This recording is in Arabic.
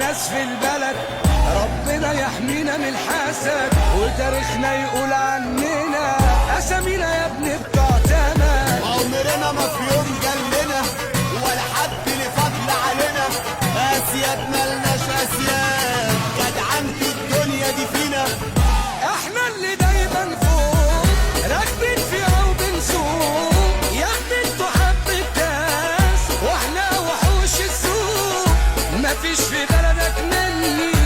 ناس في البلد، ربنا يحمينا من الحسد، وتاريخنا يقول عننا اسامينا يا ابني بتوع تمام. عمرنا ما في يوم جلنا ولا حد ليه فضل علينا، اسياد ملناش اسياد، جدعان في الدنيا دي فينا. احنا اللي دايما فوق راكبين فيها وبنسوق، يا ابني انتوا حبة ناس واحنا وحوش السوق، مفيش في بلدك مني